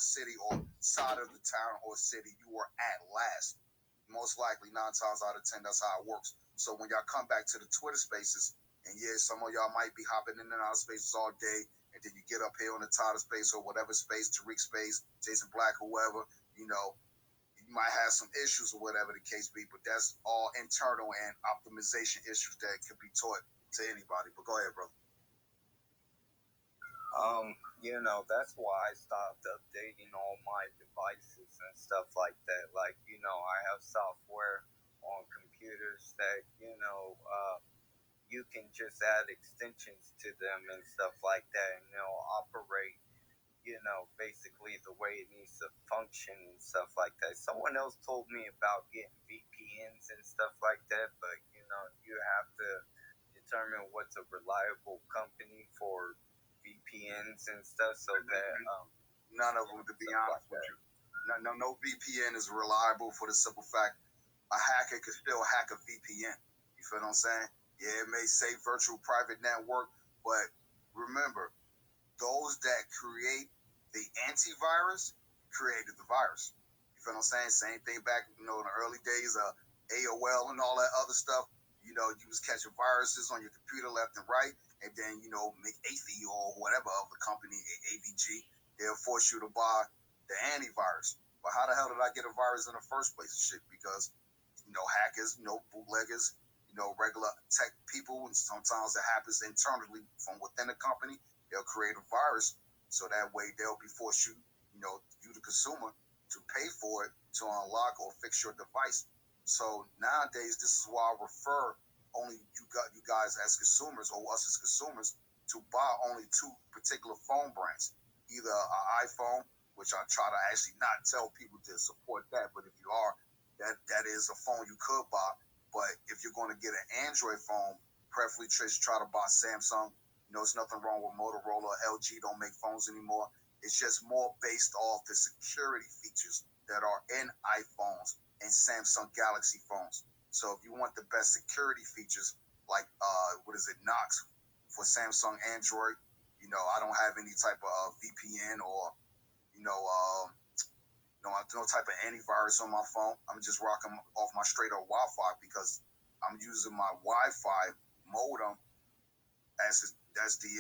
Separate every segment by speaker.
Speaker 1: city or side of the town or city you were at last. Most likely, 9 times out of 10, that's how it works. So when y'all come back to the Twitter Spaces, and yeah, some of y'all might be hopping in and out of spaces all day, and then you get up here on the Tyler space or whatever space, Tariq space, Jason Black, whoever, you might have some issues or whatever the case be, but that's all internal and optimization issues that could be taught to anybody. But go ahead, brother.
Speaker 2: That's why I stopped updating all my devices and stuff like that. Like, I have software on computers that, you can just add extensions to them and stuff like that, and they'll operate, basically the way it needs to function and stuff like that. Someone else told me about getting VPNs and stuff like that, but, you have to determine what's a reliable company for VPNs and stuff, so that
Speaker 1: none of them, to be honest with you, no VPN is reliable for the simple fact a hacker could still hack a VPN. You feel what I'm saying? Yeah, it may say virtual private network, but remember, those that create the antivirus created the virus. You feel what I'm saying? Same thing back, in the early days of AOL and all that other stuff. You was catching viruses on your computer left and right, and then, McAfee or whatever of the company, AVG, they'll force you to buy the antivirus. But how the hell did I get a virus in the first place? Shit, because, hackers, bootleggers, regular tech people, and sometimes it happens internally from within the company. They'll create a virus, so that way they'll be forced you, you the consumer, to pay for it to unlock or fix your device. So nowadays, this is why I refer only you guys as consumers or us as consumers to buy only two particular phone brands, either an iPhone, which I try to actually not tell people to support that, but if you are, that is a phone you could buy. But if you're going to get an Android phone, preferably try to buy Samsung. There's nothing wrong with Motorola. LG don't make phones anymore. It's just more based off the security features that are in iPhones and Samsung Galaxy phones. So if you want the best security features, like Knox for Samsung Android, I don't have any type of VPN or no type of antivirus on my phone. I'm just rocking off my straight up Wi-Fi because I'm using my Wi-Fi modem as the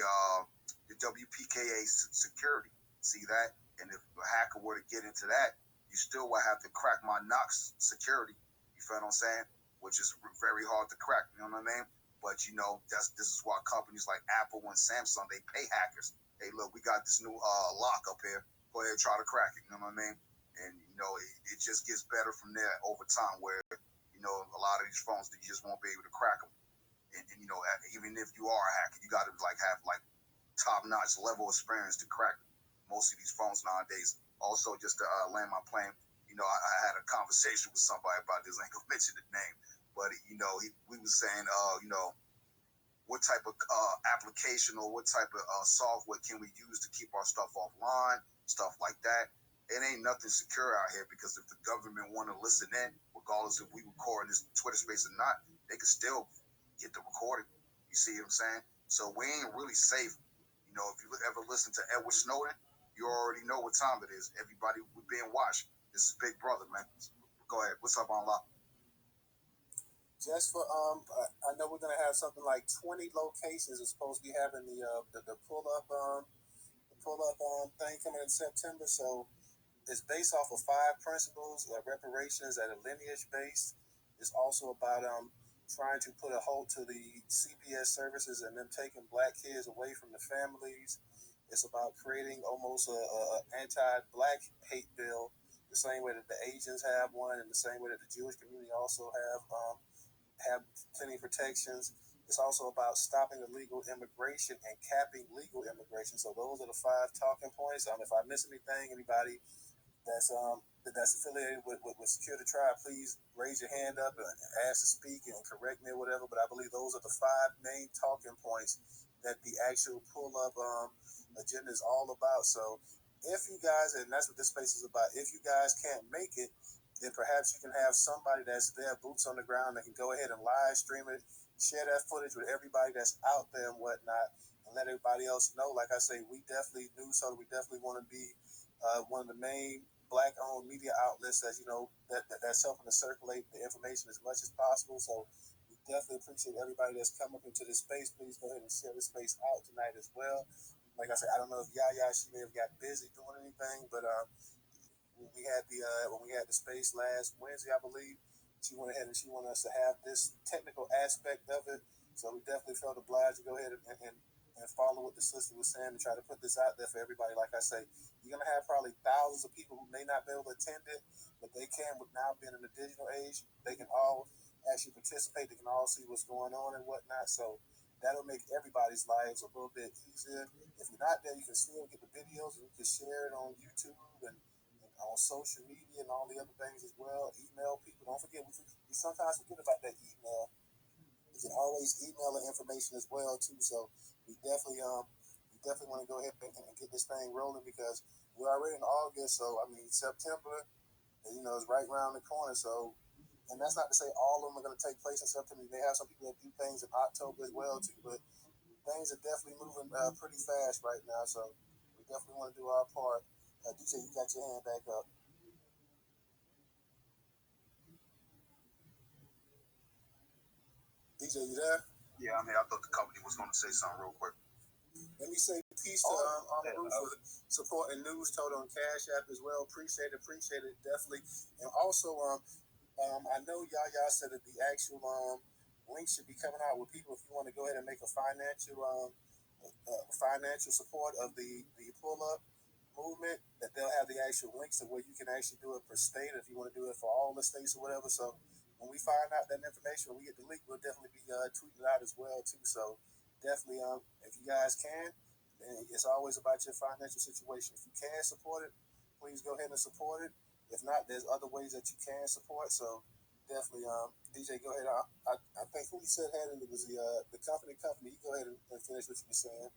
Speaker 1: WPKA security. See that? And if a hacker were to get into that, you still will have to crack my Knox security. You feel what I'm saying? Which is very hard to crack. You know what I mean? But this is why companies like Apple and Samsung, they pay hackers. Hey, look, we got this new lock up here. Go ahead and try to crack it. You know what I mean? And it just gets better from there over time. Where a lot of these phones, you just won't be able to crack them. And even if you are a hacker, you got to have top-notch level experience to crack most of these phones nowadays. Also, just to land my plane, I had a conversation with somebody about this. I ain't gonna mention the name, but we was saying, what type of application or what type of software can we use to keep our stuff offline, stuff like that. It ain't nothing secure out here because if the government want to listen in, regardless if we record in this Twitter space or not, they can still get the recording. You see what I'm saying? So we ain't really safe. If you ever listen to Edward Snowden, you already know what time it is. Everybody, we're being watched. This is Big Brother, man. Go ahead. What's up, Online?
Speaker 3: Just for I know we're gonna have something like 20 locations. It's supposed to be having the pull up thing coming in September. So it's based off of 5 principles. Reparations that are lineage based. It's also about trying to put a halt to the CPS services and them taking black kids away from the families. It's about creating almost a anti-black hate bill, the same way that the Asians have one, and the same way that the Jewish community also have plenty of protections. It's also about stopping illegal immigration and capping legal immigration. So those are the 5 talking points. If I miss anything, anybody that's affiliated with Secure the Tribe, please raise your hand up and ask to speak and correct me or whatever. But I believe those are the 5 main talking points that the actual pull-up agenda is all about. So if you guys, and that's what this space is about, if you guys can't make it, then perhaps you can have somebody that's there, boots on the ground, that can go ahead and live stream it, share that footage with everybody that's out there and whatnot, and let everybody else know. Like I say, we definitely want to be one of the main black-owned media outlets that's helping to circulate the information as much as possible. So we definitely appreciate everybody that's come up into this space. Please go ahead and share this space out tonight as well. Like I said, I don't know if Yaya, she may have got busy doing anything, but when we had the space last Wednesday, I believe, she went ahead and she wanted us to have this technical aspect of it. So we definitely felt obliged to go ahead and follow what the sister was saying and try to put this out there for everybody. Like I say, you're gonna have probably thousands of people who may not be able to attend it, but they can, with now being in the digital age, they can all actually participate. They can all see what's going on and whatnot. So that'll make everybody's lives a little bit easier. If you're not there, you can still get the videos and you can share it on YouTube and on social media and all the other things as well. Email people. Don't forget, we sometimes forget about that email. You can always email the information as well too. So we definitely want to go ahead and get this thing rolling because we're already in August. So I mean September, is right around the corner. So, and that's not to say all of them are going to take place in September. You may have some people that do things in October as well too, but things are definitely moving pretty fast right now. So we definitely want to do our part. DJ, you got your hand back up. DJ, you there?
Speaker 1: Yeah, I mean, I thought the company was going to say something real quick.
Speaker 3: Let me say peace to Amaru for supporting Newstoter on Cash App as well. Appreciate it, definitely. And also, I know y'all said that the actual link should be coming out with people if you want to go ahead and make a financial support of the pull up movement. That they'll have the actual links of where you can actually do it per state if you want to do it for all the states or whatever. So when we find out that information, when we get the link, we'll definitely be tweeting it out as well too. So definitely, if you guys can, it's always about your financial situation. If you can support it, please go ahead and support it. If not, there's other ways that you can support. So definitely, DJ, go ahead. I think who you said had it was the company. You go ahead and finish what you were saying.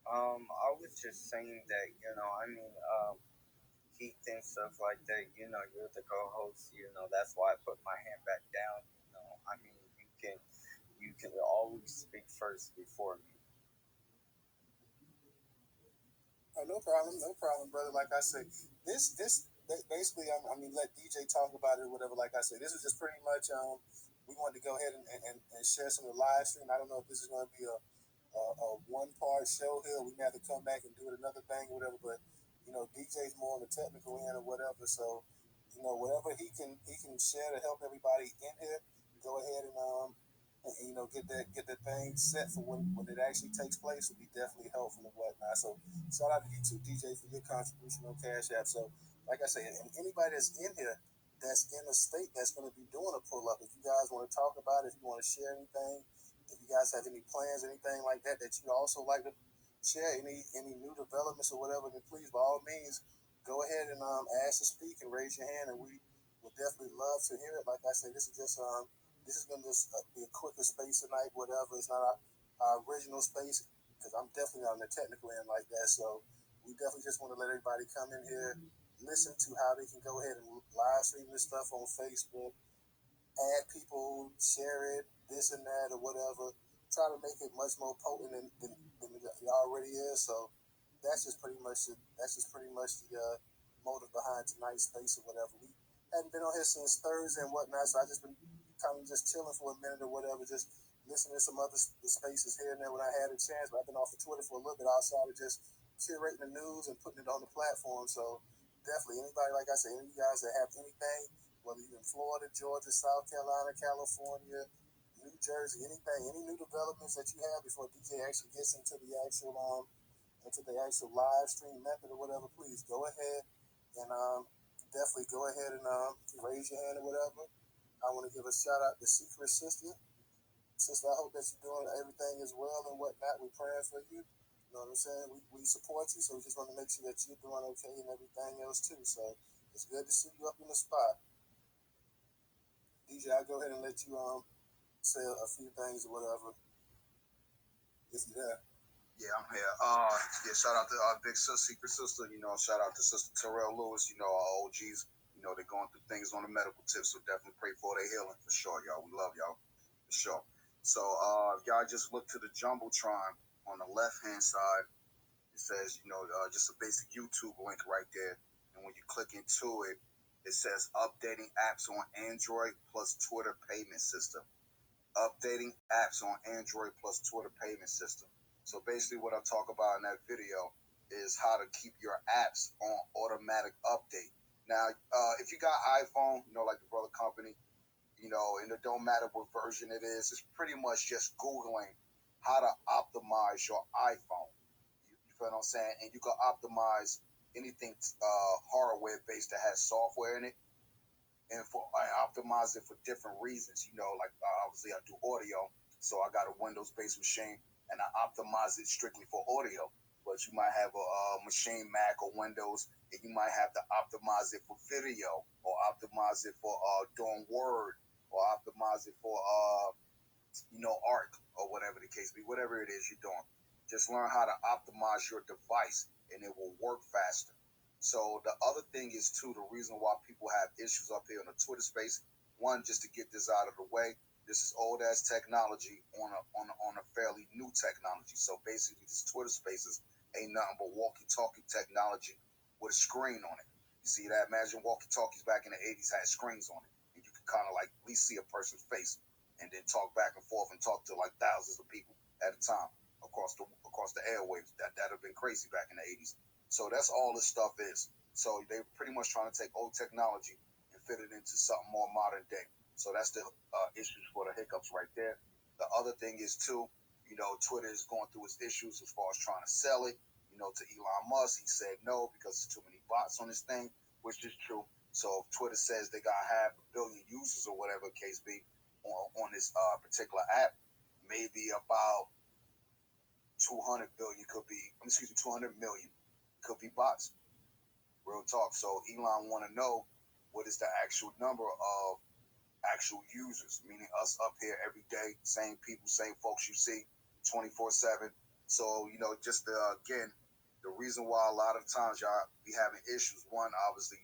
Speaker 2: I was just saying that, Keith and stuff like that, you're the co-host, that's why I put my hand back down, I mean, you can always speak first before me.
Speaker 3: Oh, no problem, brother. Like I say, this basically, I mean, let DJ talk about it or whatever. Like I say, this is just pretty much, we wanted to go ahead and share some of the live stream. I don't know if this is going to be a one part show here. We may have to come back and do it another thing or whatever. But DJ's more on the technical end or whatever. So whatever he can share to help everybody in here, go ahead and get that thing set for when it actually takes place will be definitely helpful and whatnot. So shout out to you too, DJ, for your contribution on Cash App. So like I say, and anybody that's in here that's in a state that's going to be doing a pull up, if you guys want to talk about it, if you want to share anything, if you guys have any plans, anything like that that you also like to share, any new developments or whatever, then please, by all means, go ahead and ask to speak and raise your hand, and we would definitely love to hear it. Like I said, this is going to just be a quicker space tonight, whatever. It's not our original space because I'm definitely not on the technical end like that. So we definitely just want to let everybody come in here, listen to how they can go ahead and live stream this stuff on Facebook, add people, share it, this and that or whatever. Try to make it much more potent than it already is. So that's just pretty much the motive behind tonight's space or whatever. We hadn't been on here since Thursday and whatnot, so I just been kind of just chilling for a minute or whatever, just listening to some other spaces here and there when I had a chance. But I've been off of Twitter for a little bit outside of just curating the news and putting it on the platform. So definitely, anybody, like I said, any of you guys that have anything, whether you're in Florida, Georgia, South Carolina, California, New Jersey, anything, any new developments that you have before DJ actually gets into the actual live stream method or whatever, please go ahead and definitely go ahead and raise your hand or whatever. I want to give a shout out to Secret Sister. Sister, I hope that you're doing everything as well and whatnot. We're praying for you. You know what I'm saying? We support you, so we just want to make sure that you're doing okay and everything else too. So it's good to see you up in the spot. DJ, I'll go ahead and let you say a few things or whatever. If you're there.
Speaker 1: Yeah, I'm here. Yeah, shout out to our big sister, Secret Sister. Shout out to Sister Terrell Lewis. Our OGs. They're going through things on the medical tip, so definitely pray for their healing for sure, y'all. We love y'all for sure. So, y'all just look to the jumbotron on the left hand side. It says, just a basic YouTube link right there. And when you click into it, it says updating apps on Android plus Twitter payment system. Updating apps on Android plus Twitter payment system. So basically, what I talk about in that video is how to keep your apps on automatic update. Now, if you got iPhone, like the brother company, and it don't matter what version it is, it's pretty much just Googling how to optimize your iPhone. You feel what I'm saying? And you can optimize anything hardware based that has software in it, and I optimize it for different reasons. Like obviously I do audio, so I got a Windows-based machine, and I optimize it strictly for audio. But you might have a machine, Mac or Windows, and you might have to optimize it for video, or optimize it for doing Word, or optimize it for art, or whatever the case be, whatever it is you're doing. Just learn how to optimize your device, and it will work faster. So the other thing is too, the reason why people have issues up here in the Twitter space. One, just to get this out of the way, this is old ass technology on a fairly new technology. So basically, this Twitter Spaces ain't nothing but walkie-talkie technology with a screen on it. You see that? Imagine walkie-talkies back in the '80s had screens on it, and you could kind of like at least see a person's face, and then talk back and forth and talk to like thousands of people at a time across the airwaves. That'd have been crazy back in the '80s. So that's all this stuff is. So they're pretty much trying to take old technology and fit it into something more modern day. So that's the issues for the hiccups right there. The other thing is too, Twitter is going through its issues as far as trying to sell it, to Elon Musk. He said no because there's too many bots on this thing, which is true. So if Twitter says they got half a billion users or whatever the case be on this particular app, maybe about 200 billion could be, 200 million could be bots. Real talk. So Elon want to know what is the actual number of actual users, meaning us up here every day, same people, same folks you see 24/7. So, just again, the reason why a lot of times y'all be having issues, one, obviously,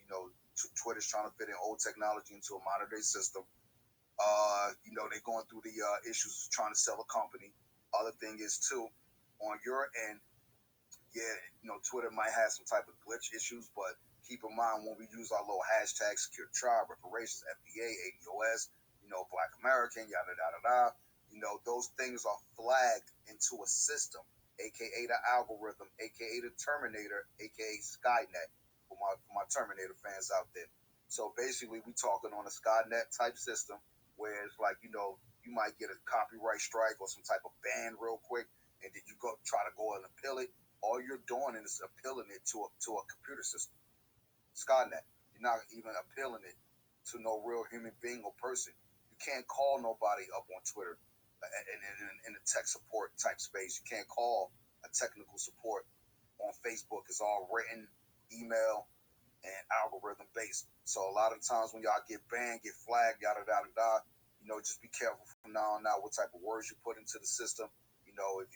Speaker 1: Twitter's trying to fit in old technology into a modern day system. They're going through the issues of trying to sell a company. Other thing is, too, on your end, yeah, Twitter might have some type of glitch issues, but keep in mind when we use our little hashtags, secure tribe, reparations, FBA, ADOS, Black American, yada, yada, yada, those things are flagged into a system, aka the algorithm, aka the Terminator, aka Skynet, for my Terminator fans out there. So basically, we talking on a Skynet type system where it's like, you might get a copyright strike or some type of ban real quick, and then you go try to go and appeal it. All you're doing is appealing it to a computer system, Skynet. You're not even appealing it to no real human being or person. You can't call nobody up on Twitter in the tech support type space. You can't call a technical support on Facebook. It's all written, email, and algorithm based. So a lot of times when y'all get banned, get flagged, yada yada yada, just be careful from now on out what type of words you put into the system. If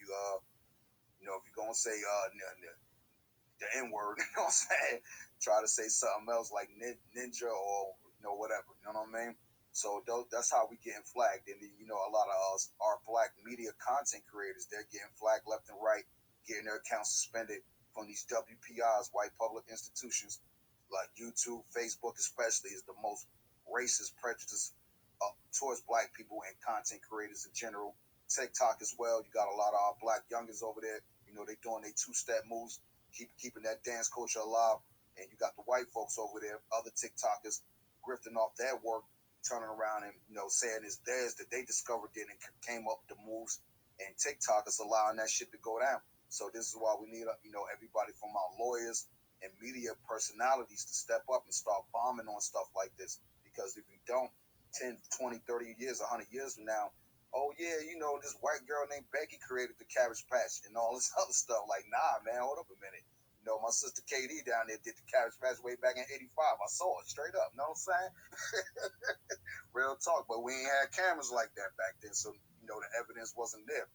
Speaker 1: you're gonna say the N word, you know what I'm saying? Try to say something else like ninja or whatever. You know what I mean? So that's how we getting flagged. And a lot of us are black media content creators. They're getting flagged left and right, getting their accounts suspended from these WPIs, white public institutions, like YouTube, Facebook especially, is the most racist prejudice towards black people and content creators in general. TikTok as well. You got a lot of our black youngins over there. They doing their two-step moves, keeping that dance culture alive. And you got the white folks over there, other TikTokers, grifting off their work, turning around and saying it's theirs, that they discovered it and came up with the moves. And TikTok is allowing that shit to go down. So this is why we need everybody from our lawyers and media personalities to step up and start bombing on stuff like this. Because if you don't, 10, 20, 30 years, 100 years from now, oh yeah, this white girl named Becky created the Cabbage Patch and all this other stuff. Like, nah, man, hold up a minute. My sister KD down there did the Cabbage Patch way back in '85. I saw it straight up. Know what I'm saying? Real talk. But we ain't had cameras like that back then, so the evidence wasn't there.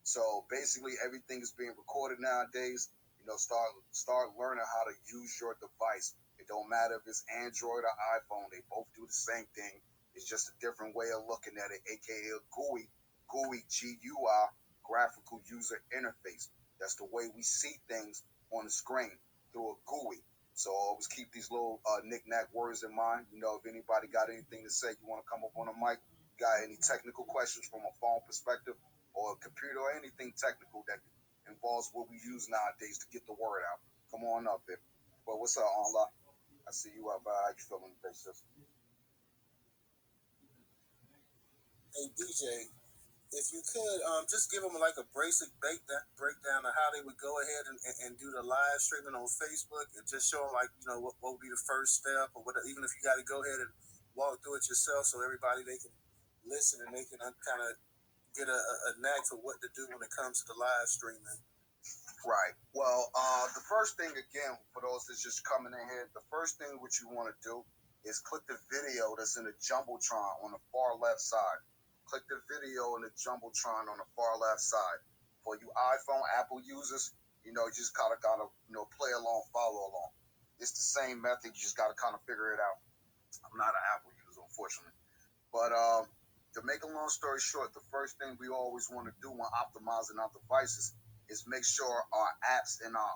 Speaker 1: So basically, everything is being recorded nowadays. Start learning how to use your device. It don't matter if it's Android or iPhone. They both do the same thing. It's just a different way of looking at it, aka GUI, GUI, GUI, graphical user interface. That's the way we see things on the screen through a GUI. So always keep these little knick-knack words in mind. If anybody got anything to say, you want to come up on the mic, got any technical questions from a phone perspective or a computer or anything technical that involves what we use nowadays to get the word out, come on up there. But what's up, Onla? I see you up. How you feeling today, sis?
Speaker 3: Hey DJ, if you could just give them like a basic breakdown of how they would go ahead and do the live streaming on Facebook, and just show them, like, what would be the first step, or what, even if you got to go ahead and walk through it yourself, so everybody, they can listen and they can kind of get a knack for what to do when it comes to the live streaming.
Speaker 1: Right. Well, the first thing, again, for those that's just coming in here, the first thing what you want to do is click the video that's in the Jumbotron on the far left side. Click the video in the Jumbotron on the far left side. For you iPhone, Apple users, you just gotta play along, follow along. It's the same method. You just gotta kind of figure it out. I'm not an Apple user, unfortunately. But to make a long story short, the first thing we always want to do when optimizing our devices is make sure our apps and our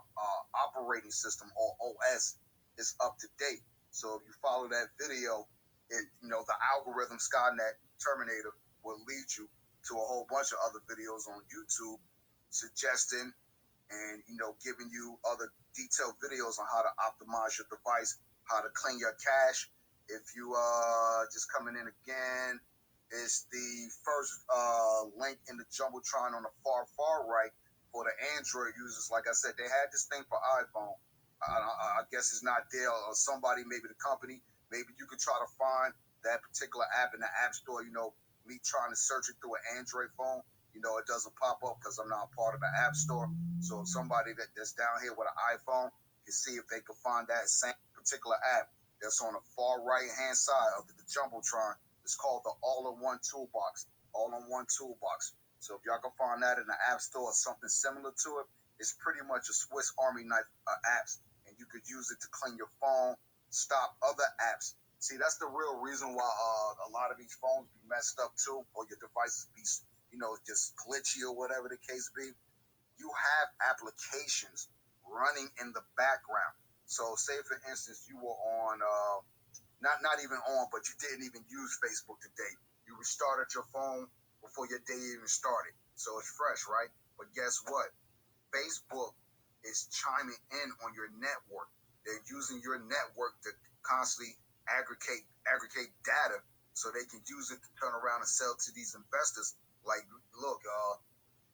Speaker 1: operating system, or OS, is up to date. So if you follow that video, the algorithm Skynet Terminator will lead you to a whole bunch of other videos on YouTube suggesting and giving you other detailed videos on how to optimize your device, how to clean your cache. If you just coming in again, it's the first link in the Jumbotron on the far right for the Android users. Like I said, they had this thing for iPhone. I guess it's not there, or somebody, maybe the company. Maybe you could try to find that particular app in the App Store. Me trying to search it through an Android phone, it doesn't pop up because I'm not part of the App Store. So if somebody that's down here with an iPhone can see if they can find that same particular app that's on the far right-hand side of the Jumbotron. It's called the All-in-One Toolbox. All-in-One Toolbox. So if y'all can find that in the App Store or something similar to it, it's pretty much a Swiss Army knife apps, and you could use it to clean your phone, stop other apps. See, that's the real reason why a lot of these phones be messed up too, or your devices be, just glitchy or whatever the case be. You have applications running in the background. So, say for instance, you were on, not even on, but you didn't even use Facebook today. You restarted your phone before your day even started, so it's fresh, right? But guess what? Facebook is chiming in on your network. They're using your network to constantly aggregate data so they can use it to turn around and sell to these investors. Like, look,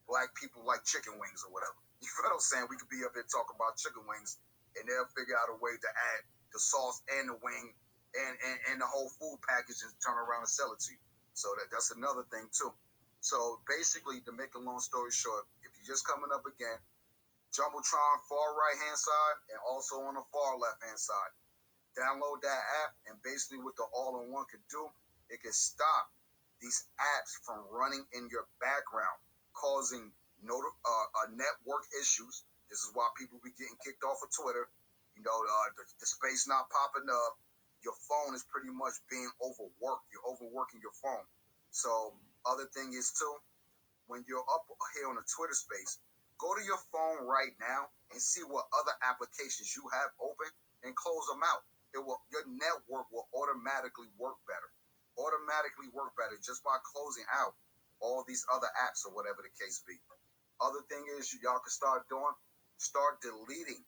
Speaker 1: black people like chicken wings or whatever. You know what I'm saying? We could be up here talking about chicken wings, and they'll figure out a way to add the sauce and the wing and the whole food package and turn around and sell it to you. So that's another thing too. So basically, to make a long story short, if you're just coming up again, Jumbotron far right hand side and also on the far left hand side. Download that app, and basically what the all-in-one can do, it can stop these apps from running in your background, causing network issues. This is why people be getting kicked off of Twitter. The space not popping up. Your phone is pretty much being overworked. You're overworking your phone. So other thing is too, when you're up here on the Twitter space, go to your phone right now and see what other applications you have open and close them out. Your network will automatically work better. Automatically work better just by closing out all these other apps or whatever the case be. Other thing is y'all can start deleting,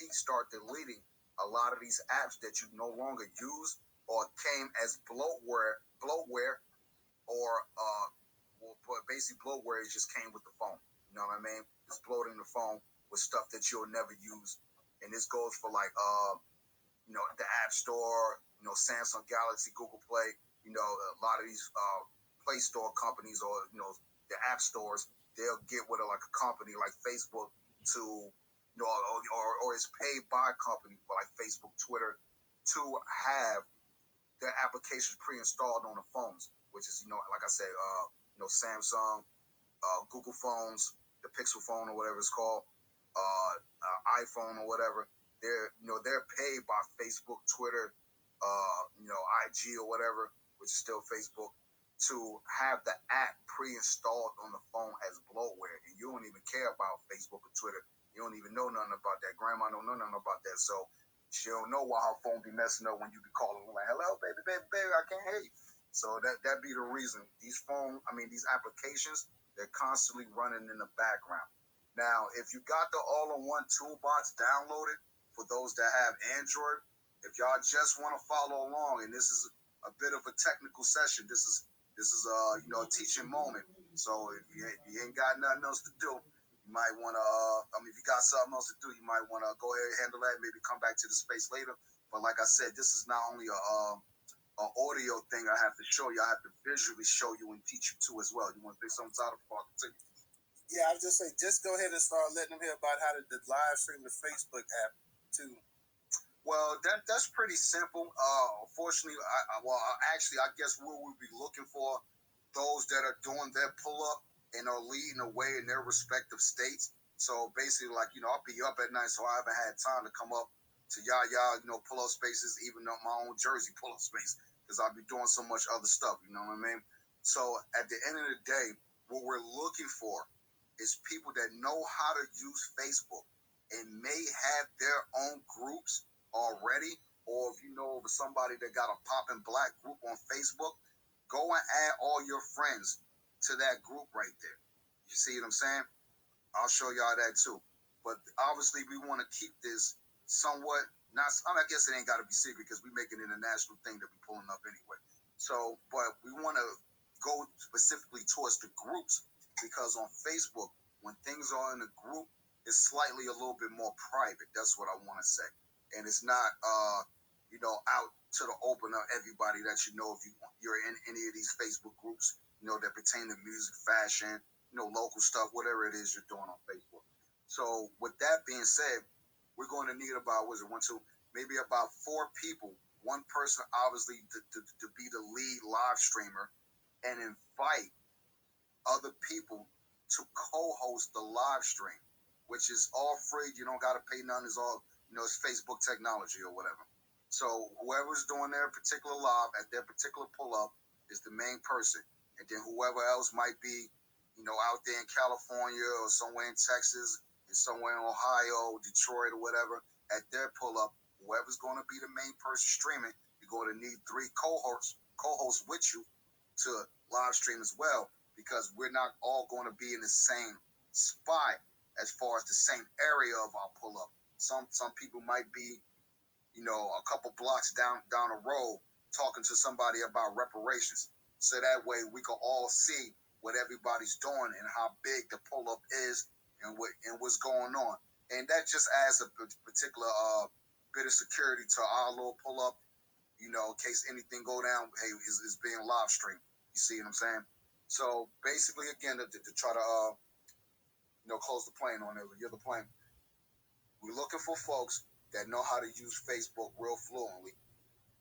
Speaker 1: start deleting a lot of these apps that you no longer use or came as bloatware, or basically bloatware just came with the phone. You know what I mean? It's bloating the phone with stuff that you'll never use. And this goes for like the App Store, Samsung Galaxy, Google Play, a lot of these Play Store companies, or the app stores, they'll get with like a company like Facebook to or it's paid by a company like Facebook, Twitter, to have their applications pre-installed on the phones, which is like I said, Samsung, Google phones, the Pixel phone or whatever it's called, iPhone or whatever. They're paid by Facebook, Twitter, IG or whatever, which is still Facebook, to have the app pre-installed on the phone as bloatware, and you don't even care about Facebook or Twitter. You don't even know nothing about that. Grandma don't know nothing about that, so she don't know why her phone be messing up when you be calling her like, "Hello, baby, baby, baby, I can't hear you." So that be the reason. These these applications, they're constantly running in the background. Now, if you got the all-in-one toolbox downloaded for those that have Android, if y'all just want to follow along, and this is a bit of a technical session, this is a teaching moment. So if you ain't got nothing else to do, you might want to. If you got something else to do, you might want to go ahead and handle that. Maybe come back to the space later. But like I said, this is not only a audio thing I have to show you. I have to visually show you and teach you too as well. You want to say something out of the continue?
Speaker 3: Yeah, I was just saying, just go ahead and start letting them hear about how to live stream the Facebook app too.
Speaker 1: Well, that's pretty simple. Fortunately, I guess what we'll be looking for those that are doing their pull up and are leading the way in their respective states. So basically, like I'll be up at night, so I haven't had time to come up to y'all, pull up spaces, even though my own Jersey pull up space, because I'll be doing so much other stuff. You know what I mean? So at the end of the day, what we're looking for is people that know how to use Facebook and may have their own groups already, or if you know of somebody that got a poppin' black group on Facebook, go and add all your friends to that group right there. You see what I'm saying? I'll show y'all that too. But obviously, we want to keep this somewhat not. I guess it ain't got to be secret because we make an international thing that we pulling up anyway. So, but we want to go specifically towards the groups because on Facebook, when things are in a group, it's slightly a little bit more private. That's what I want to say, and it's not out to the open of everybody that you know if you're in any of these Facebook groups, that pertain to music, fashion, local stuff, whatever it is you're doing on Facebook. So with that being said, we're going to need about, maybe about 4 people, one person obviously to be the lead live streamer and invite other people to co-host the live stream, which is all free. You don't got to pay none. It's all, it's Facebook technology or whatever. So whoever's doing their particular live at their particular pull-up is the main person. And then whoever else might be, out there in California or somewhere in Texas and somewhere in Ohio, Detroit or whatever, at their pull-up, whoever's going to be the main person streaming, you're going to need 3 co-hosts with you to live stream as well, because we're not all going to be in the same spot as far as the same area of our pull-up. Some people might be, a couple blocks down the road talking to somebody about reparations. So that way we can all see what everybody's doing and how big the pull-up is and what's going on. And that just adds a particular bit of security to our little pull-up, in case anything go down, hey, is being live streamed. You see what I'm saying? So basically, again, to try to close the plane on it, you're the plane. We're looking for folks that know how to use Facebook real fluently.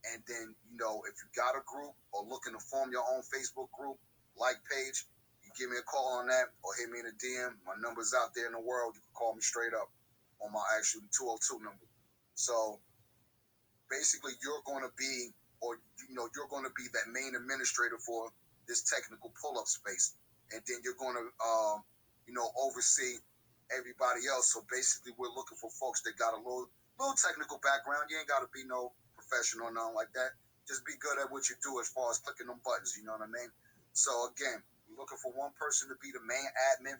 Speaker 1: And then, if you got a group or looking to form your own Facebook group, page, you give me a call on that or hit me in a DM. My number's out there in the world. You can call me straight up on my actual 202 number. So basically, you're going to be, you're going to be that main administrator for this technical pull-up space. And then you're going to, oversee everybody else. So basically, we're looking for folks that got a little technical background. You ain't got to be no professional or nothing like that. Just be good at what you do as far as clicking them buttons. You know what I mean? So again, we're looking for one person to be the main admin,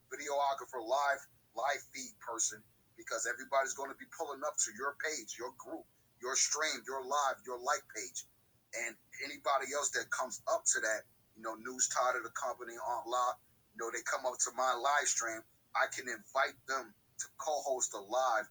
Speaker 1: videographer, live feed person, because everybody's going to be pulling up to your page, your group, your stream, your live, your like page. And anybody else that comes up to that, Newstoter, the company on live, they come up to my live stream, I can invite them to co-host a live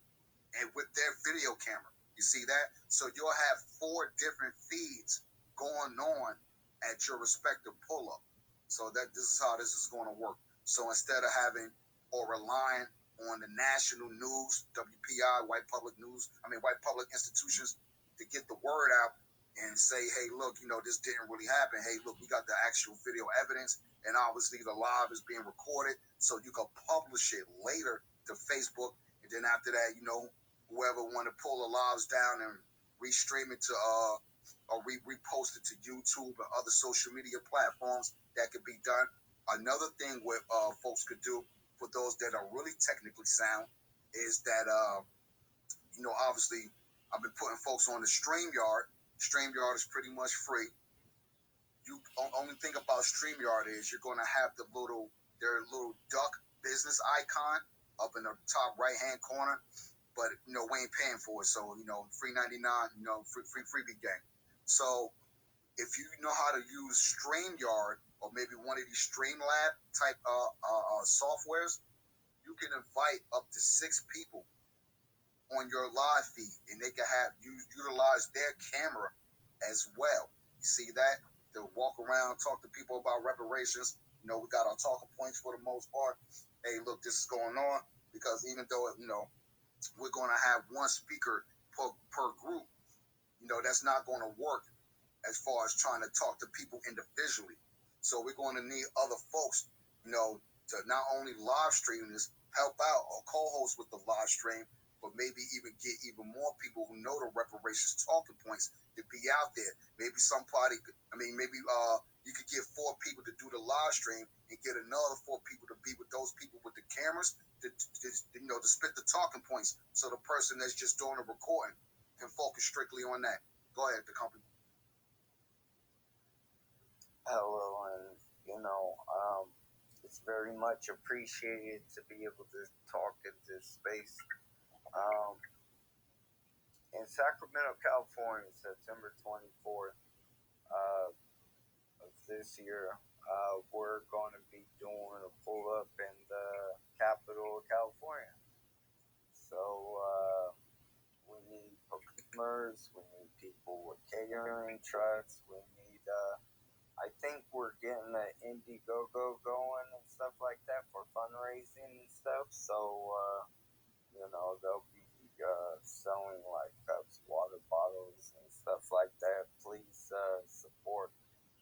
Speaker 1: and with their video camera. You see that? So you'll have 4 different feeds going on at your respective pull-up. So that this is how this is going to work. So instead of having or relying on the national news, WPI, white public institutions to get the word out and say, hey, look, this didn't really happen. Hey, look, we got the actual video evidence, and obviously the live is being recorded, so you can publish it later to Facebook, and then after that, whoever want to pull the lives down and restream it to or repost it to YouTube and other social media platforms. That could be done. Another thing where folks could do for those that are really technically sound is that obviously I've been putting folks on the StreamYard. StreamYard is pretty much free. You only thing about StreamYard is you're gonna have their little duck business icon up in the top right hand corner, but we ain't paying for it, so free 99, freebie game. So if you know how to use StreamYard or maybe one of these Streamlab type softwares, you can invite up to 6 people on your live feed, and they can utilize their camera as well. You see that? They'll walk around, talk to people about reparations. We got our talking points for the most part. Hey, look, this is going on, because even though we're going to have one speaker per group, that's not going to work as far as trying to talk to people individually. So we're going to need other folks, to not only live stream this, help out or co-host with the live stream, but maybe even get even more people who know the reparations talking points to be out there. Maybe maybe you could get 4 people to do the live stream and get another 4 people to be with those people with the cameras to spit the talking points, so the person that's just doing the recording can focus strictly on that. Go ahead, the company.
Speaker 2: Hello, and it's very much appreciated to be able to talk in this space. In Sacramento, California, September 24th of this year, we're going to be doing a pull-up in the capital of California. So we need customers, we need people with catering trucks, we need I think we're getting the Indiegogo going and stuff like that for fundraising and stuff. So, they'll be selling like cups, water bottles, and stuff like that. Please support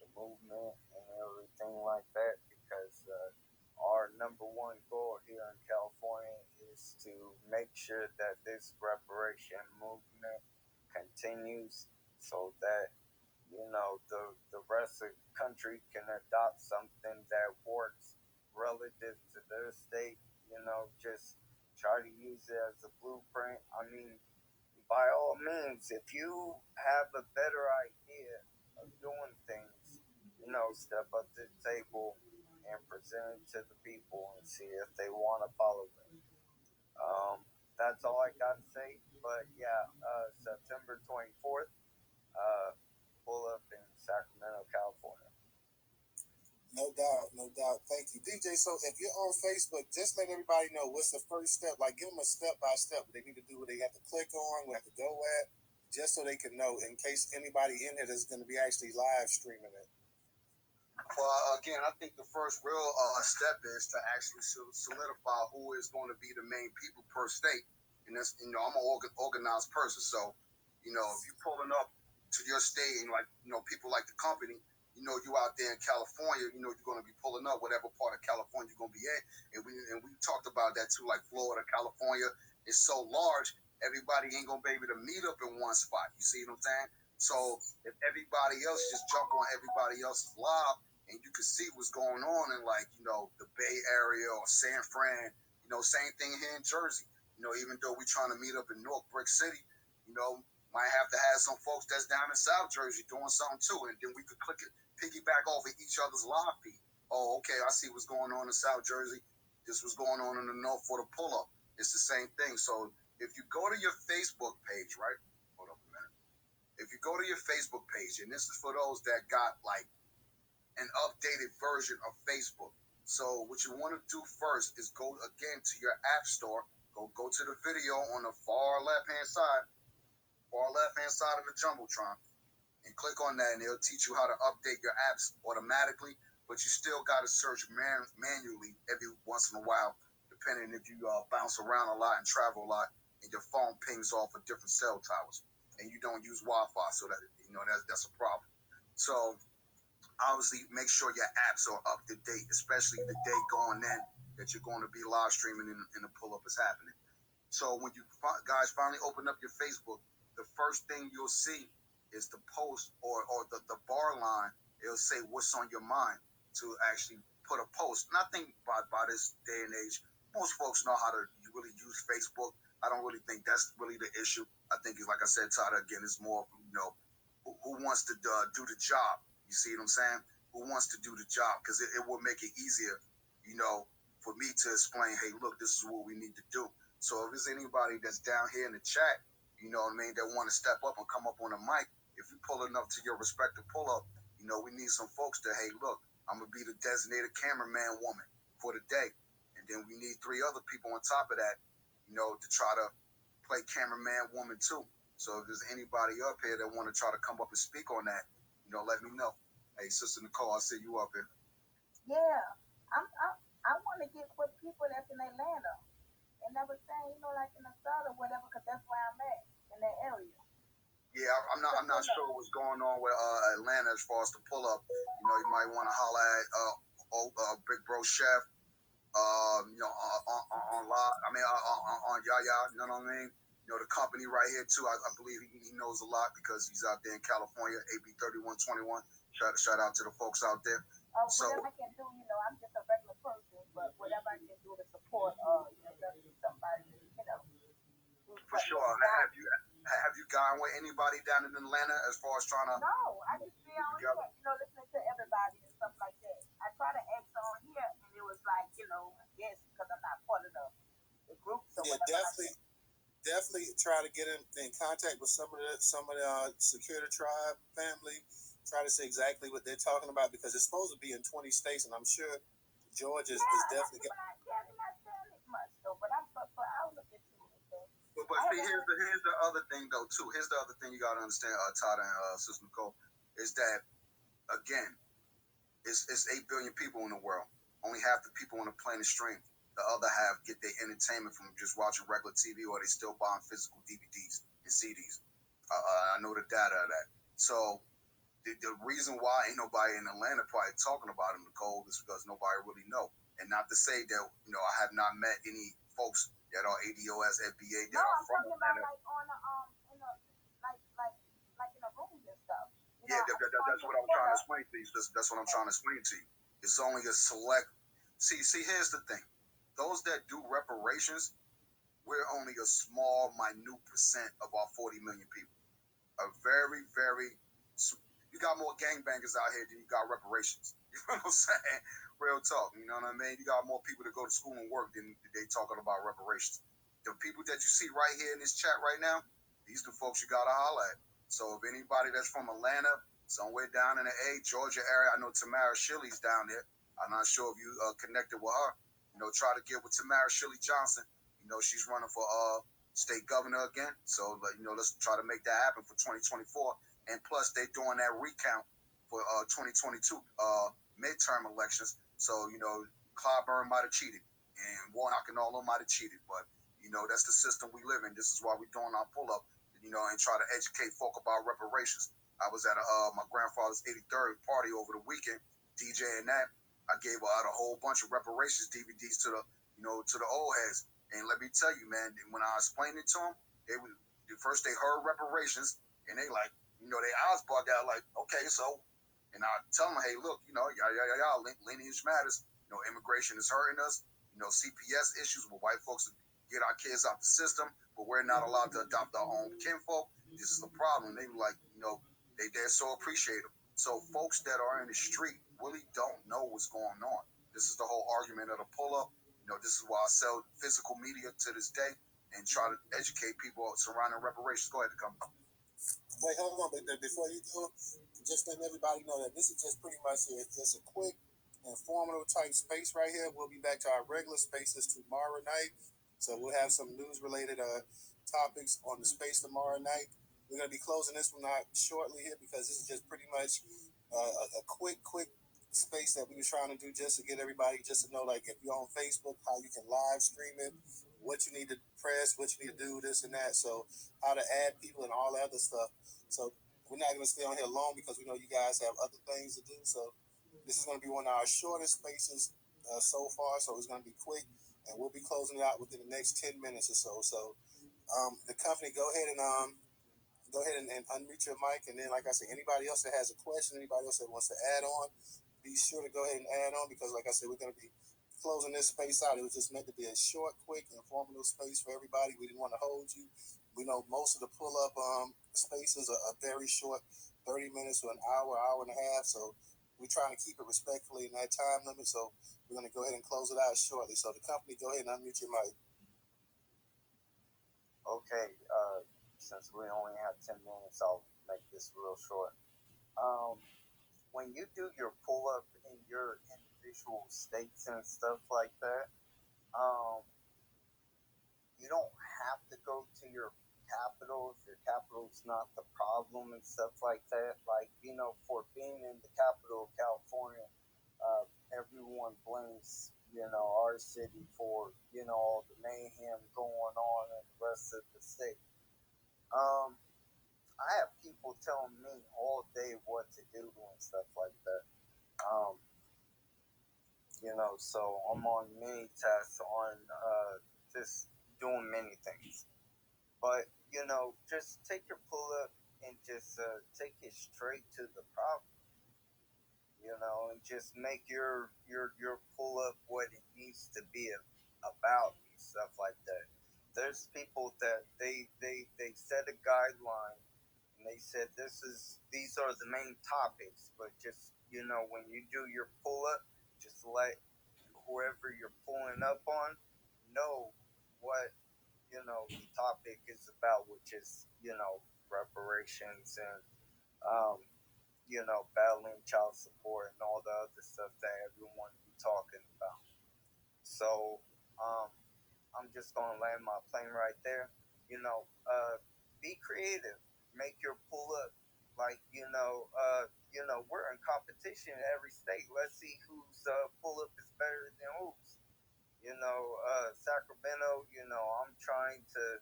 Speaker 2: the movement and everything like that, because our number one goal here in California is to make sure that this reparation movement continues, so that the rest of the country can adopt something that works relative to their state. Just try to use it as a blueprint. I mean, by all means, if you have a better idea of doing things, step up to the table and present it to the people and see if they want to follow it. That's all I got to say. But yeah, September 24th, pull up in Sacramento, California.
Speaker 3: No doubt, no doubt. Thank you, DJ. So if you're on Facebook, just let everybody know what's the first step. Like, give them a step by step. What they need to do, what they have to click on, what they have to go at, just so they can know, in case anybody in here is going to be actually live streaming it.
Speaker 1: Well, again, I think the first real step is to actually solidify who is going to be the main people per state. And that's, I'm an organized person. So, if you're pulling up to your state and people like the company, you out there in California, you're going to be pulling up whatever part of California you're going to be in. And we talked about that too, like Florida, California is so large, everybody ain't going to be able to meet up in one spot. You see what I'm saying? So if everybody else just jump on everybody else's live, and you can see what's going on in the Bay Area or San Fran, same thing here in Jersey. Even though we're trying to meet up in North Brick City, might have to have some folks that's down in South Jersey doing something too, and then we could piggyback off of each other's live feed. Oh, okay, I see what's going on in South Jersey. This was going on in the North for the pull-up. It's the same thing. So if you go to your Facebook page, right? Hold up a minute. If you go to your Facebook page, and this is for those that got an updated version of Facebook. So what you want to do first is go again to your app store. Go to the video on the far left-hand side of the Jumbotron, and click on that, and it'll teach you how to update your apps automatically. But you still got to search manually every once in a while, depending if you bounce around a lot and travel a lot, and your phone pings off of different cell towers, and you don't use Wi-Fi, so that that's a problem. So obviously, make sure your apps are up to date, especially the day going in that you're going to be live streaming and the pull-up is happening. So when you guys finally open up your Facebook, the first thing you'll see is the post or the bar line. It'll say what's on your mind to actually put a post. And I think by this day and age, most folks know how to really use Facebook. I don't really think that's really the issue. I think, like I said, Tyler, again, it's more, who wants to do the job. You see what I'm saying? Who wants to do the job? Because it will make it easier, for me to explain, hey, look, this is what we need to do. So if there's anybody that's down here in the chat, you know what I mean, that want to step up and come up on the mic, if you pull enough to your respective pull up, we need some folks to, hey, look, I'm going to be the designated cameraman woman for the day. And then we need 3 other people on top of that, to try to play cameraman woman too. So if there's anybody up here that want to try to come up and speak on that, let me know. Hey, Sister Nicole, I see you up here.
Speaker 4: Yeah, I want to get with people that's in Atlanta, and I was saying, like in the start or whatever, because that's where I'm at in that area.
Speaker 1: Yeah, I'm not sure what's going on with Atlanta as far as the pull up. You might want to holler at Big Bro Chef. On live. I mean, on Yaya. You know what I mean? The company right here too. I believe he knows a lot because he's out there in California. AB 3121. Shout out to the folks out there.
Speaker 4: Whatever I can do, I'm just a regular person, but whatever I can do to support, somebody,
Speaker 1: For sure. Have you gone with anybody down in Atlanta as far as trying to?
Speaker 4: No, I just be on here, listening to everybody and stuff like that. I try to ask on here, and it was like, yes, because I'm not part of the group. So
Speaker 3: yeah, definitely try to get in contact with some of the Security Tribe family. Try to see exactly what they're talking about because it's supposed to be in 20 states, and I'm sure Georgia is definitely.
Speaker 4: They're not saying it much though, but I'll look into it.
Speaker 1: But see, here's the other thing though too. Here's the other thing you gotta understand, Todd and Sister Nicole, is that again, it's 8 billion people in the world. Only half the people on the planet stream. The other half get their entertainment from just watching regular TV, or they still buying physical DVDs and CDs. I know the data of that. So the reason why ain't nobody in Atlanta probably talking about him, Nicole, is because nobody really know. And not to say that I have not met any folks that are ADOS, FBA that are from Atlanta.
Speaker 4: Like on like in a room and stuff.
Speaker 1: Yeah, that's what I'm trying to explain to you. That's what I'm trying to explain to you. It's only a select. See, here's the thing. Those that do reparations, we're only a small, minute percent of our 40 million people. A very, very. You got more gangbangers out here than you got reparations. You know what I'm saying? Real talk. You know what I mean? You got more people that go to school and work than they talking about reparations. The people that you see right here in this chat right now, these the folks you gotta holler at. So if anybody that's from Atlanta, somewhere down in the Georgia area, I know Tamara Shilley's down there. I'm not sure if you connected with her. Try to get with Tamara Shilley Johnson. She's running for state governor again. So let's try to make that happen for 2024. And plus, they're doing that recount for 2022 midterm elections. So Clyburn might have cheated, and Warnock and all of them might have cheated. But that's the system we live in. This is why we're doing our pull up. And try to educate folk about reparations. I was at my grandfather's 83rd party over the weekend, DJing that. I gave out a whole bunch of reparations DVDs to the old heads. And let me tell you, man, when I explained it to them, first they heard reparations, and they like, their eyes bugged out, like, okay, so, and I tell them, hey, look, y'all, lineage matters. Immigration is hurting us. CPS issues with white folks to get our kids out the system, but we're not allowed to adopt our own kinfolk. This is the problem. They like, they're so appreciative. So folks that are in the street really don't know what's going on. This is the whole argument of the pull-up. This is why I sell physical media to this day and try to educate people surrounding reparations. Go ahead, come.
Speaker 3: Wait, hold on, but before you go, just letting everybody know that this is just pretty much just a quick, informative type space right here. We'll be back to our regular spaces tomorrow night. So we'll have some news-related topics on the space tomorrow night. We're going to be closing this one out shortly here because this is just pretty much a quick space that we were trying to do just to get everybody just to know, like, if you're on Facebook, how you can live stream it, what you need to press, what you need to do, this and that. So how to add people and all that other stuff. So we're not going to stay on here long because we know you guys have other things to do. So this is going to be one of our shortest spaces so far. So it's going to be quick, and we'll be closing it out within the next 10 minutes or so. So the company, go ahead and go ahead and unmute your mic, and then, like I said, anybody else that has a question, anybody else that wants to add on, be sure to go ahead and add on, because, like I said, we're going to be closing this space out. It was just meant to be a short, quick, informative space for everybody. We didn't want to hold you. We know most of the pull-up spaces are very short, 30 minutes to an hour, hour and a half. So we're trying to keep it respectfully in that time limit. So we're going to go ahead and close it out shortly. So the company, go ahead and unmute your mic.
Speaker 2: Okay, since we only have 10 minutes, I'll make this real short. When you do your pull up in your individual states and stuff like that, you don't have to go to your capital if your capital's not the problem and stuff like that. Like, for being in the capital of California, everyone blames, our city for, all the mayhem going on in the rest of the state. I have people telling me all day what to do and stuff like that. So I'm on many tasks on just doing many things. But, just take your pull up and just take it straight to the problem, and just make your pull up what it needs to be about and stuff like that. There's people that they set a guideline and they said these are the main topics, but just when you do your pull up, just let whoever you're pulling up on know what the topic is about, which is reparations and battling child support and all the other stuff that everyone be talking about. So I'm just gonna land my plane right there. Be creative, make your pull up. Like we're in competition in every state. Let's see whose pull up is better than whose. Sacramento, I'm trying to,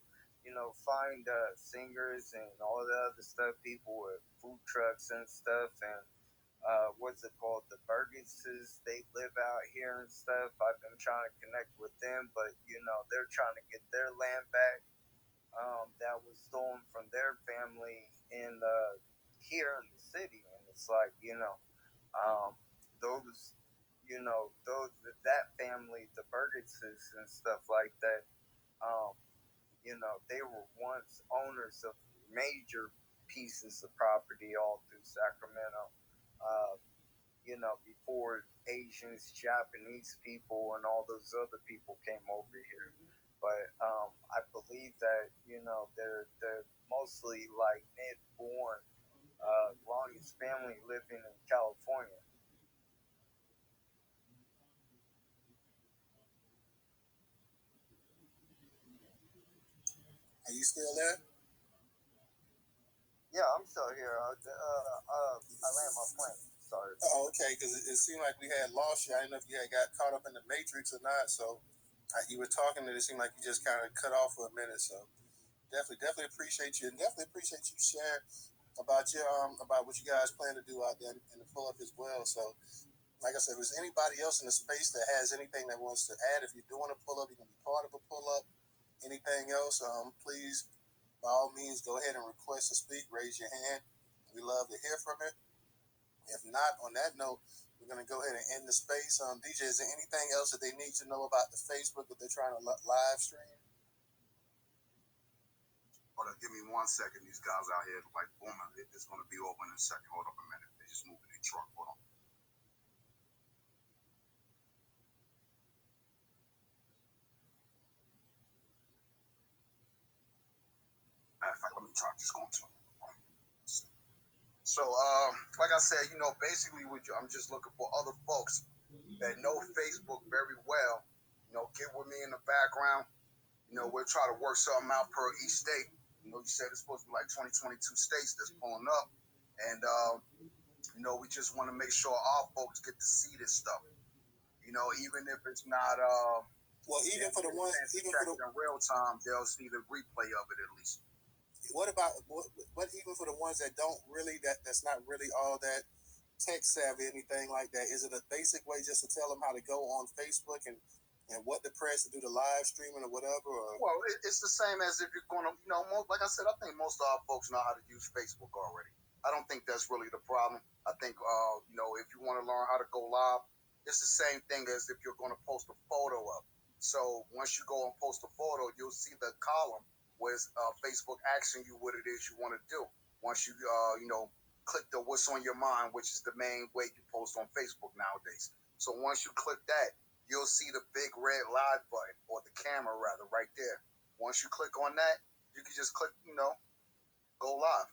Speaker 2: find singers and all the other stuff, people with food trucks and stuff, and what's it called? The Burgesses, they live out here and stuff. I've been trying to connect with them, but, they're trying to get their land back that was stolen from their family in here in the city. And it's like, those those that family, the Burgesses and stuff like that, um, they were once owners of major pieces of property all through Sacramento. Uh, before Asians, Japanese people, and all those other people came over here. But I believe that they're mostly like mid-born. Ronnie's family living in California.
Speaker 3: Are you still there?
Speaker 2: Yeah, I'm still here. I land my plane. Sorry.
Speaker 3: Oh, okay, because it seemed like we had lost you. I didn't know if you had got caught up in the matrix or not. So you were talking, and it seemed like you just kind of cut off for a minute. So definitely appreciate you, and definitely appreciate you sharing about what you guys plan to do out there in the pull up as well. So, like I said, if there's anybody else in the space that has anything that wants to add, if you're doing a pull up, you can be part of a pull up. Anything else, please, by all means, go ahead and request to speak. Raise your hand. We love to hear from it. If not, on that note, we're going to go ahead and end the space. DJ, is there anything else that they need to know about the Facebook that they're trying to live stream?
Speaker 1: Hold on, give me 1 second. These guys out here, like, booming. It's going to be over in a second. Hold up a minute. They just moving their truck. Hold on. Matter of fact, let me try just going to. So, like I said, basically, I'm just looking for other folks that know Facebook very well. Get with me in the background. We'll try to work something out per each state. You said it's supposed to be like 22 states that's pulling up. And, we just want to make sure our folks get to see this stuff. Even if it's not,
Speaker 3: well, even for the ones, even for the
Speaker 1: in real time, they'll see the replay of it at least.
Speaker 3: What about what even for the ones that don't really that's not really all that tech savvy, anything like that? Is it a basic way just to tell them how to go on Facebook and and what the press to do the live streaming or whatever? Or?
Speaker 1: Well, it's the same as if you're going to, like I said, I think most of our folks know how to use Facebook already. I don't think that's really the problem. I think, if you want to learn how to go live, it's the same thing as if you're going to post a photo up. So once you go and post a photo, you'll see the column where Facebook asking you what it is you want to do. Once you, click the what's on your mind, which is the main way you post on Facebook nowadays. So once you click that, you'll see the big red live button, or the camera rather, right there. Once you click on that, you can just click, go live.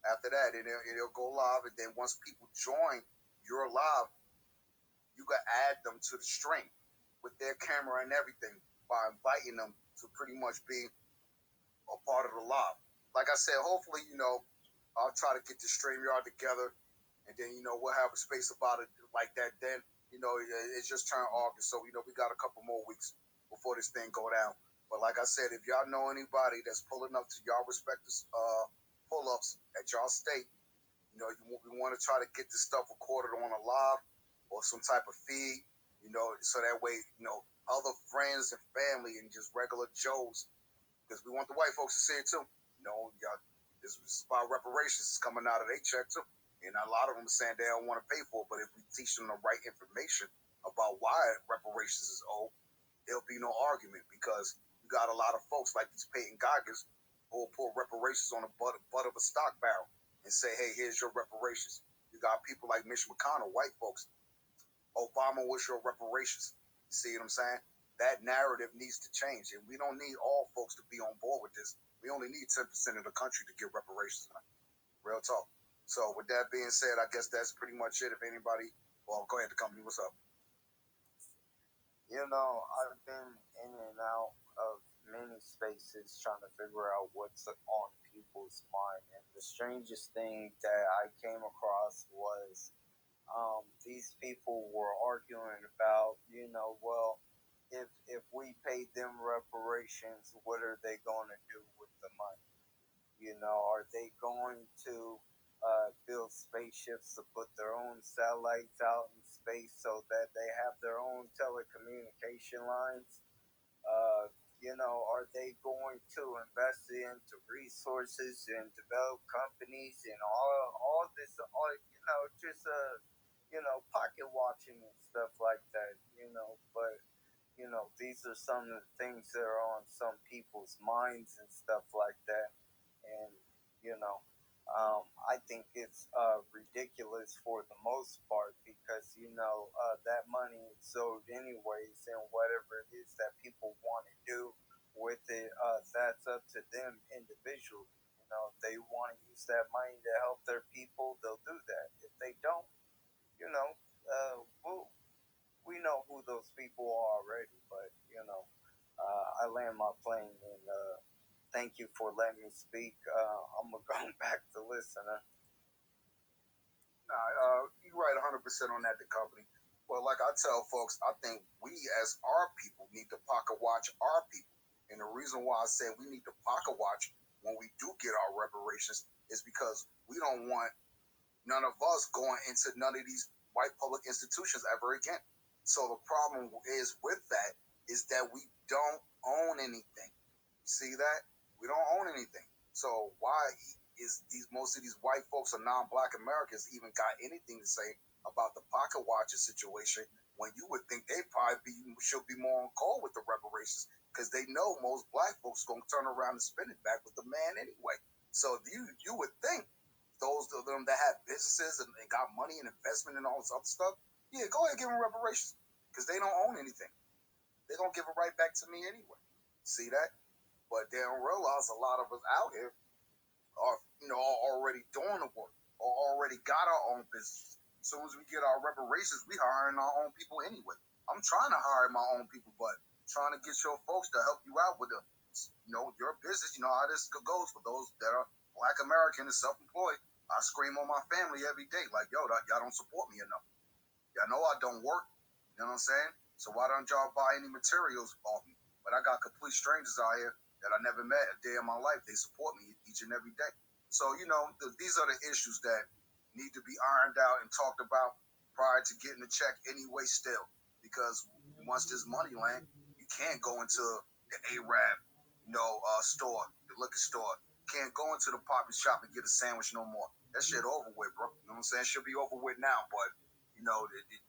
Speaker 1: After that, it'll go live, and then once people join your live, you can add them to the stream with their camera and everything by inviting them to pretty much be a part of the live. Like I said, hopefully, I'll try to get the StreamYard together, and then, we'll have a space about it like that. Then, it's just turned August, so, we got a couple more weeks before this thing go down. But like I said, if y'all know anybody that's pulling up to y'all respective pull-ups at y'all state, we want to try to get this stuff recorded on a live or some type of feed, so that way, other friends and family and just regular Joes, because we want the white folks to see it too. Y'all, this is about reparations is coming out of their check too. And a lot of them are saying they don't want to pay for it, but if we teach them the right information about why reparations is owed, there'll be no argument, because you got a lot of folks like these Peyton Geigers who will put reparations on the butt of a stock barrel and say, hey, here's your reparations. You got people like Mitch McConnell, white folks. Obama was your reparations. You see what I'm saying? That narrative needs to change, and we don't need all folks to be on board with this. We only need 10% of the country to get reparations. Real talk. So with that being said, I guess that's pretty much it. If anybody, well, go ahead, the company. What's up?
Speaker 2: I've been in and out of many spaces trying to figure out what's on people's mind. And the strangest thing that I came across was these people were arguing about, well, if we paid them reparations, what are they going to do with the money? Are they going to build spaceships to put their own satellites out in space so that they have their own telecommunication lines? Are they going to invest into resources and develop companies and all this, just pocket watching and stuff like that, but these are some of the things that are on some people's minds and stuff like that. And, I think it's ridiculous for the most part because, that money is owed anyways, and whatever it is that people want to do with it, that's up to them individually. If they want to use that money to help their people, they'll do that. If they don't, we know who those people are already, but, I land my plane and thank you for letting me speak. I'm going to go back to listening.
Speaker 1: Nah, you're right 100% on that, the company. Well, like I tell folks, I think we as our people need to pocket watch our people. And the reason why I say we need to pocket watch when we do get our reparations is because we don't want none of us going into none of these white public institutions ever again. So the problem is with that is that we don't own anything. You see that? We don't own anything. So why is most of these white folks or non-black Americans even got anything to say about the pocket watcher situation when you would think they probably should be more on call with the reparations because they know most black folks are going to turn around and spend it back with the man anyway. So you would think those of them that have businesses and got money and investment and all this other stuff, yeah, go ahead and give them reparations because they don't own anything. They're going to give it right back to me anyway. See that? But they don't realize a lot of us out here are, already doing the work or already got our own business. As soon as we get our reparations, we hiring our own people anyway. I'm trying to hire my own people, but trying to get your folks to help you out with your business. You know how this goes for those that are Black American and self-employed. I scream on my family every day, like, yo, y'all don't support me enough. Y'all know I don't work. You know what I'm saying? So why don't y'all buy any materials off me? But I got complete strangers out here that I never met a day in my life. They support me each and every day. So, these are the issues that need to be ironed out and talked about prior to getting the check anyway still. Because once this money land, you can't go into the Arab, store, the liquor store. You can't go into the poppy shop and get a sandwich no more. That shit over with, bro. You know what I'm saying? It should be over with now, but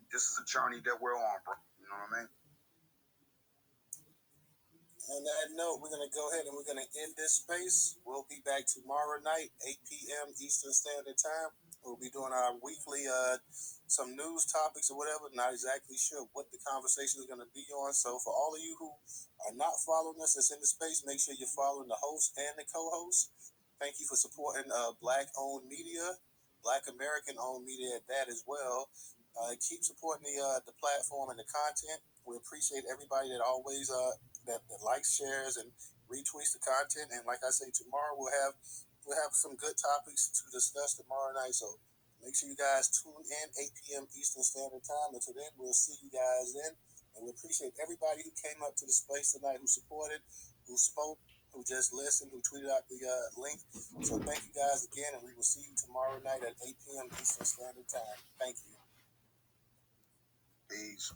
Speaker 1: this is a journey that we're on, bro. You know what I mean?
Speaker 3: On that note, we're going to go ahead and we're going to end this space. We'll be back tomorrow night, 8 p.m. Eastern Standard Time. We'll be doing our weekly, some news topics or whatever. Not exactly sure what the conversation is going to be on. So for all of you who are not following us that's in the space, make sure you're following the host and the co-host. Thank you for supporting Black-owned media, Black American-owned media at that as well. Keep supporting the platform and the content. We appreciate everybody that always that likes, shares, and retweets the content. And like I say, tomorrow we'll have some good topics to discuss tomorrow night. So make sure you guys tune in 8 p.m. Eastern Standard Time. Until then, we'll see you guys then. And we appreciate everybody who came up to the space tonight, who supported, who spoke, who just listened, who tweeted out the link. So thank you guys again, and we will see you tomorrow night at 8 p.m. Eastern Standard Time. Thank you.
Speaker 1: Peace.